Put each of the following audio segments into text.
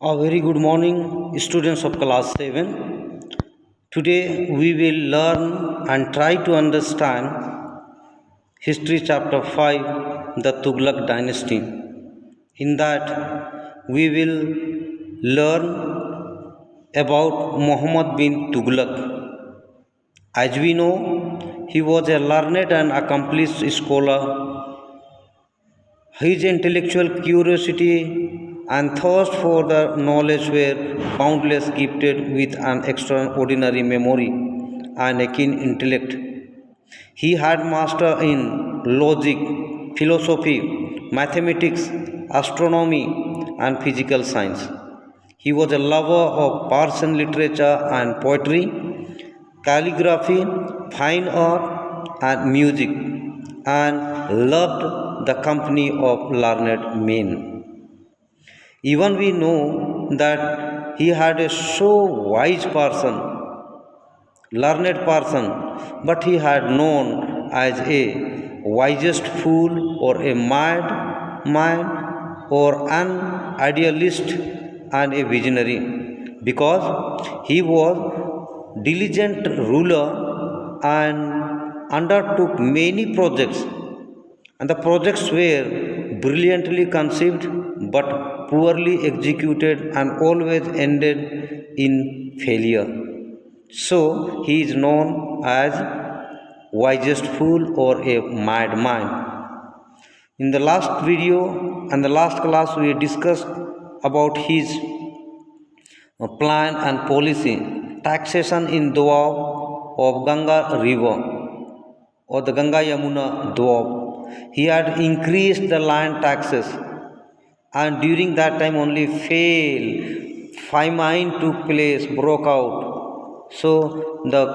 A very good morning, students of class 7. Today we will learn and try to understand History chapter 5, the Tughlaq dynasty. In that, we will learn about Muhammad bin Tughlaq. As we know, he was a learned and accomplished scholar. His intellectual curiosity and thirst for the knowledge were boundless, gifted with an extraordinary memory and a keen intellect. He had mastered in logic, philosophy, mathematics, astronomy, and physical science. He was a lover of Persian literature and poetry, calligraphy, fine art, and music, and loved the company of learned men. Even we know that he had a so wise person, learned person, but he had known as a wisest fool or a mad man or an idealist and a visionary, because he was diligent ruler and undertook many projects, and the projects were brilliantly conceived but poorly executed and always ended in failure. So he is known as wisest fool or a madman. In the last video and the last class we discussed about his plan and policy, taxation in Doab of Ganga river or the Ganga Yamuna Doab. He had increased the land taxes, and during that time only famine took place, broke out. So the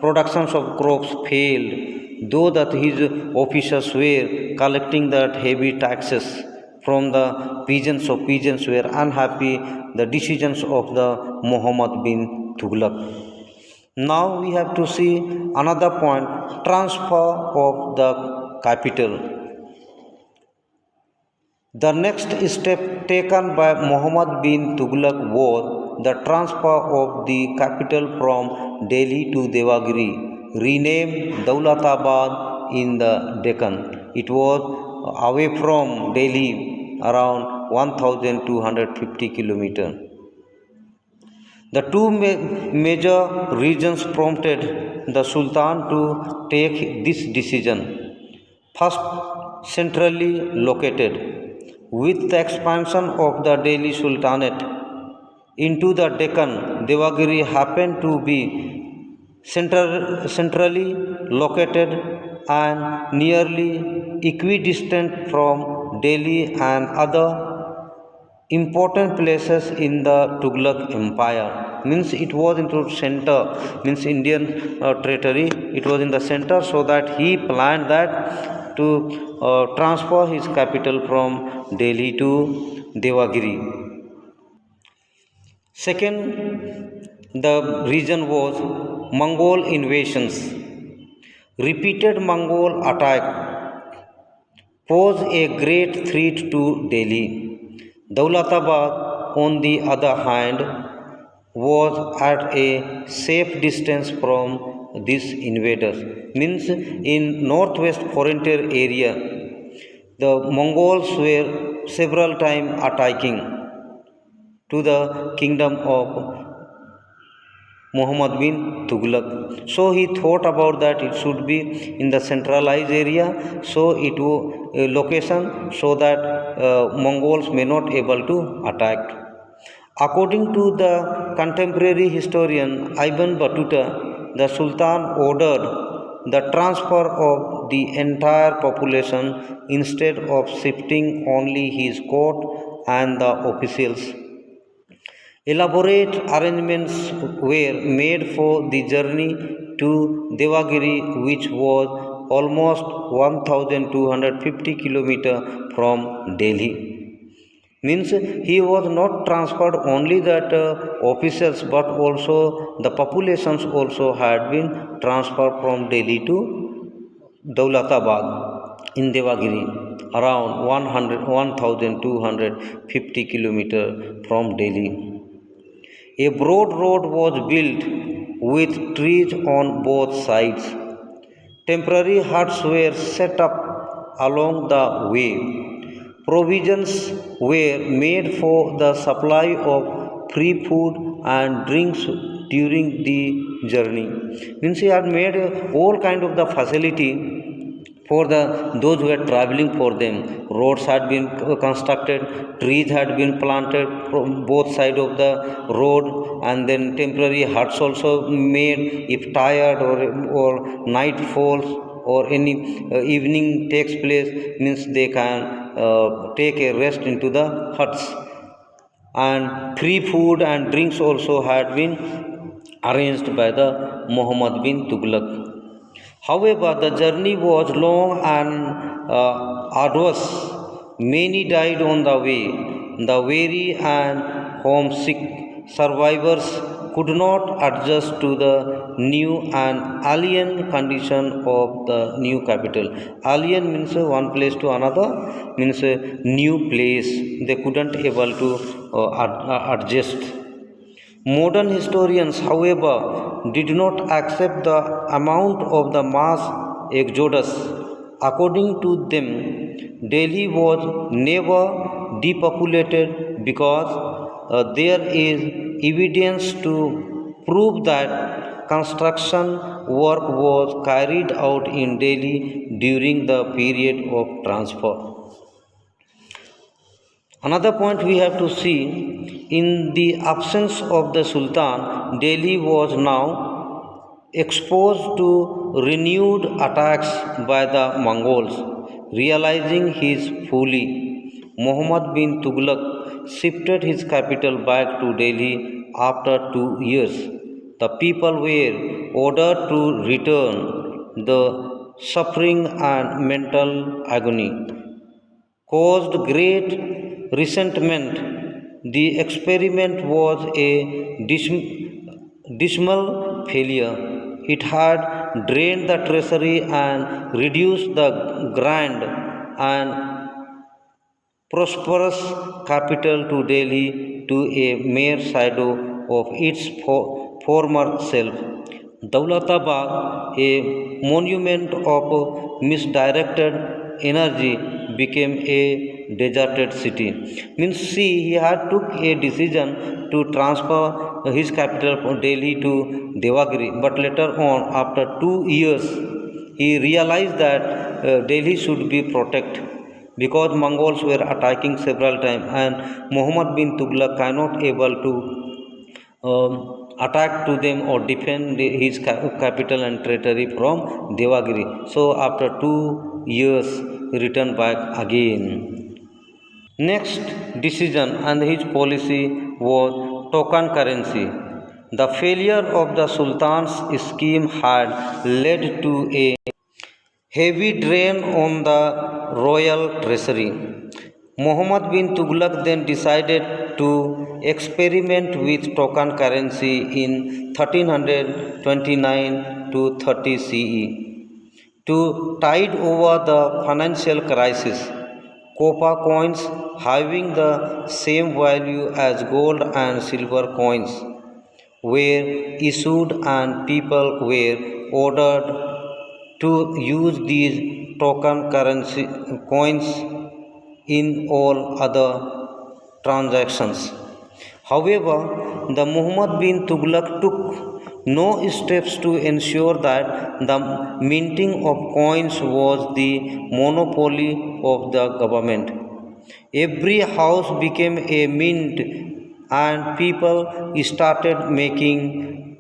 productions of crops failed, though that his officers were collecting that heavy taxes from the peasants. So peasants were unhappy the decisions of the Muhammad bin Tughlaq. Now we have to see another point, transfer of the capital. The next step taken by Muhammad bin Tughlaq was the transfer of the capital from Delhi to Devagiri, renamed Daulatabad in the Deccan. It was away from Delhi around 1250 kilometers. The two major reasons prompted the Sultan to take this decision. First, centrally located. With the expansion of the Delhi Sultanate into the Deccan, Devagiri happened to be centrally located and nearly equidistant from Delhi and other important places in the Tughlaq Empire. Means it was into center, means Indian territory. It was in the center, so that he planned that to transfer his capital from Delhi to Devagiri. Second, the reason was Mongol invasions. Repeated Mongol attack posed a great threat to Delhi. Daulatabad, on the other hand, was at a safe distance from these invaders. Means in northwest frontier area, the Mongols were several times attacking to the kingdom of Muhammad bin Tughlaq. So he thought about that it should be in the centralized area, so it was a location so that Mongols may not able to attack. According to the contemporary historian Ibn Battuta, the Sultan ordered the transfer of the entire population instead of shifting only his court and the officials. Elaborate arrangements were made for the journey to Devagiri, which was almost 1250 kilometers from Delhi. Means he was not transferred only that officers, but also the populations also had been transferred from Delhi to Daulatabad in Devagiri. around 1,250 kilometers from Delhi. A broad road was built with trees on both sides. Temporary huts were set up along the way. Provisions were made for the supply of free food and drinks during the journey. Means he had made all kind of the facility for the those who were traveling for them. Roads had been constructed, trees had been planted from both sides of the road, and then temporary huts also made. If tired or night falls or any evening takes place, means they can take a rest into the huts, and free food and drinks also had been arranged by the Muhammad bin Tughlaq. However, the journey was long and arduous. Many died on the way. The weary and homesick survivors could not adjust to the new and alien condition of the new capital. Alien means one place to another, means a new place. They couldn't able to adjust. Modern historians, however, did not accept the amount of the mass exodus. According to them, Delhi was never depopulated because there is evidence to prove that construction work was carried out in Delhi during the period of transfer. Another point we have to see, in the absence of the Sultan, Delhi was now exposed to renewed attacks by the Mongols. Realizing his folly, Muhammad bin Tughlaq shifted his capital back to Delhi after 2 years. The people were ordered to return. The suffering and mental agony caused great resentment. The experiment was a dismal failure. It had drained the treasury and reduced the grand and prosperous capital to Delhi to a mere shadow of its former self. Daulatabad, a monument of misdirected energy, became a deserted city. Means see, he had took a decision to transfer his capital from Delhi to Devagiri, but later on, after 2 years, he realized that Delhi should be protected because Mongols were attacking several times, and Muhammad bin Tughlaq cannot able to attack to them or defend his capital and territory from Devagiri. So after 2 years, he returned back again. Next decision and his policy was token currency. The failure of the Sultan's scheme had led to a heavy drain on the royal treasury. Muhammad bin Tughlaq then decided to experiment with token currency in 1329 to 30 CE. To tide over the financial crisis, copper coins having the same value as gold and silver coins were issued, and people were ordered to use these token currency coins in all other transactions. However, the Muhammad bin Tughlaq took no steps to ensure that the minting of coins was the monopoly of the government. Every house became a mint, and people started making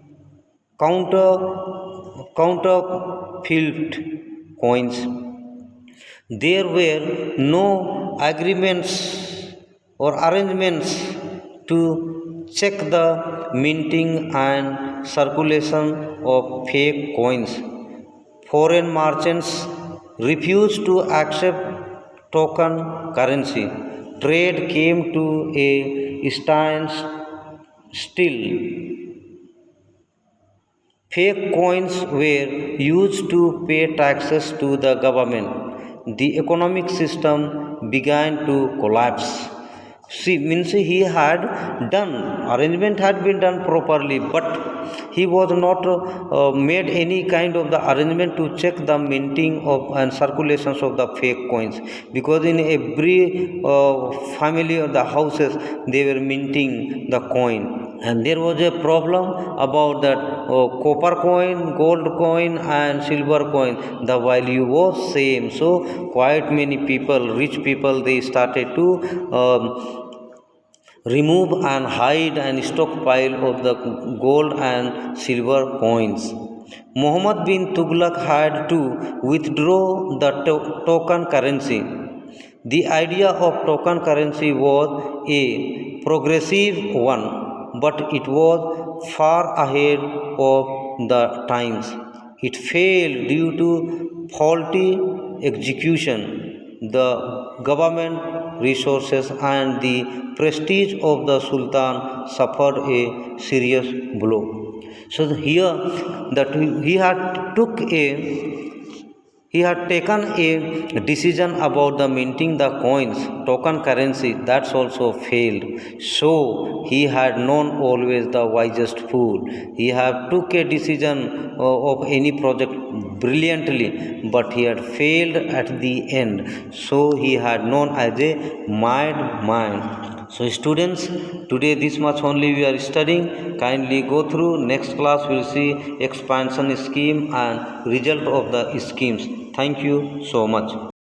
counterfeit coins. There were no agreements or arrangements to check the minting and circulation of fake coins. Foreign merchants refused to accept token currency. Trade came to a standstill. Fake coins were used to pay taxes to the government. the economic system began to collapse. See, means he had done arrangement had been done properly, but he was not made any kind of the arrangement to check the minting of and circulations of the fake coins, because in every family or the houses they were minting the coin, and there was a problem about that copper coin, gold coin and silver coin, the value was same. So quite many people, rich people, they started to remove and hide and stockpile of the gold and silver coins. Muhammad bin Tughlaq had to withdraw the token currency. The idea of token currency was a progressive one, but it was far ahead of the times. It failed due to faulty execution, the government resources and the prestige of the Sultan suffered a serious blow. So here that he had taken a decision about the minting the coins, token currency, that's also failed. So he had known always the wisest fool. He had took a decision of any project brilliantly, but he had failed at the end. So he had known as a mad mind. So students, today this much only we are studying. Kindly go through. Next class we will see expansion scheme and result of the schemes. Thank you so much.